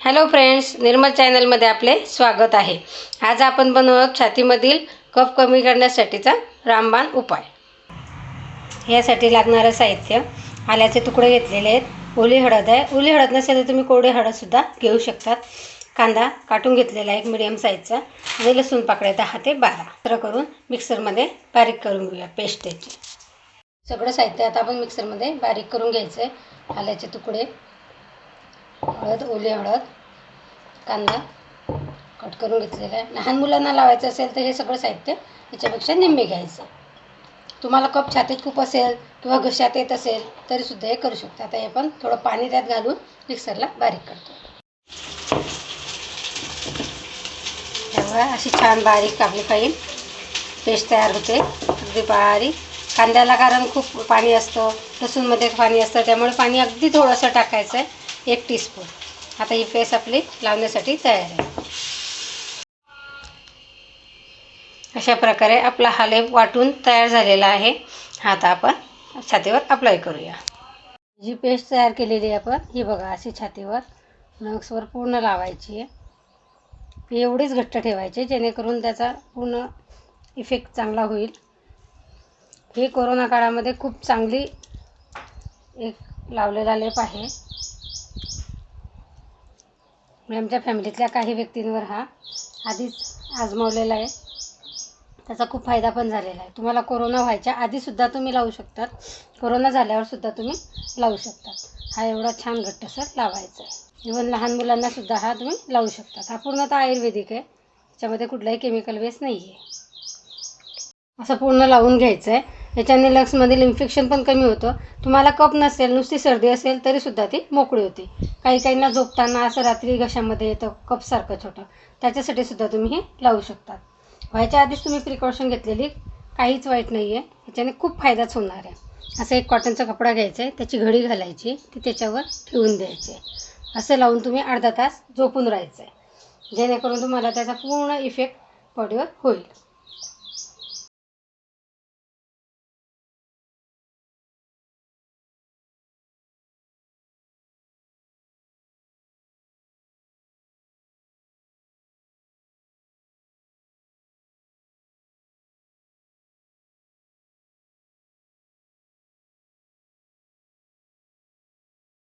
Hello friends, निर्मल चॅनलमध्ये आपले स्वागत आहे। आज आपण बनवत छातीमधील कफ कमी करण्यासाठीचा रामबाण उपाय। यासाठी लागणारे साहित्य: आल्याचे तुकडे घेतलेले आहेत, ओली हळद आहे, ओली हळद नसेल तर तुम्ही कोरडी हळदसुद्धा घेऊ शकतात, कांदा काटून घेतलेला आहे एक मीडियम साईजचा, आणि लसूण पाकळ्या 10 ते 12 तर करून मिक्सरमध्ये बारीक करून घेऊया पेस्ट त्याची। सगळं साहित्य आता आपण मिक्सरमध्ये बारीक करून घ्यायचं आहे। आल्याचे तुकडे, हळद, ओली हळद, कांदा कट करून घेतलेला आहे। लहान मुलांना लावायचं असेल तर हे सगळं साहित्य याच्यापेक्षा निम्मे घ्यायचं। तुम्हाला कफ छातीत खूप असेल किंवा घशात येत असेल तरीसुद्धा हे करू शकता। आता आपण थोडं पाणी त्यात घालून मिक्सरला बारीक करतो। तेव्हा अशी छान बारीक आपली फाईन पेस्ट तयार होते, अगदी बारीक। कांद्याला कारण खूप पाणी असतं, लसूणमध्ये पाणी असतं, त्यामुळे पाणी अगदी थोडंसं टाकायचं आहे, 1 टीस्पून। आता ही पेस्ट आपली लावण्यासाठी तयार आहे। अशा प्रकारे आपला हा लेप वाटून तयार झालेला आहे। आता आपण छातीवर अप्लाय करूया। जी पेस्ट तयार केलेली आहे आपण, ही बघा अशी छातीवर नक्सवर पूर्ण लावायची आहे। एवढीच घट्ट ठेवायची जेणेकरून त्याचा पूर्ण इफेक्ट चांगला होईल। हे कोरोना काळामध्ये खूप चांगली एक लावलेला लेप आहे। मी आमच्या फॅमिलीतल्या काही व्यक्तींवर हा आधीच आजमावलेला आहे, त्याचा खूप फायदा पण झालेला आहे। तुम्हाला कोरोना व्हायच्या आधीसुद्धा तुम्ही लावू शकतात, कोरोना झाल्यावरसुद्धा तुम्ही लावू शकतात। हा एवढा छान घट्टसर लावायचा आहे। इव्हन लहान मुलांनासुद्धा हा तुम्ही लावू शकतात। हा पूर्णतः आयुर्वेदिक आहे, त्याच्यामध्ये कुठलाही केमिकल बेस नाही आहे। असं पूर्ण लावून घ्यायचं आहे। याच्याने लंग्समधील इन्फेक्शन पण कमी होतं। तुम्हाला कफ नसेल, नुसती सर्दी असेल तरीसुद्धा ती मोकळी होते। काहींना झोपताना असं रात्री घशामध्ये येतं कफसारखं छोटं, त्याच्यासाठी सुद्धा तुम्ही हे लावू शकतात। व्हायच्या आधीच तुम्ही प्रिकॉशन घेतलेली काहीच वाईट नाही आहे, ह्याच्याने खूप फायदाच होणार आहे। असं एक कॉटनचा कपडा घ्यायचा आहे, त्याची घडी घालायची, ती त्याच्यावर ठेवून द्यायची। असं लावून तुम्ही अर्धा तास झोपून राहायचं आहे, जेणेकरून तुम्हाला त्याचा पूर्ण इफेक्ट बॉडीवर होईल।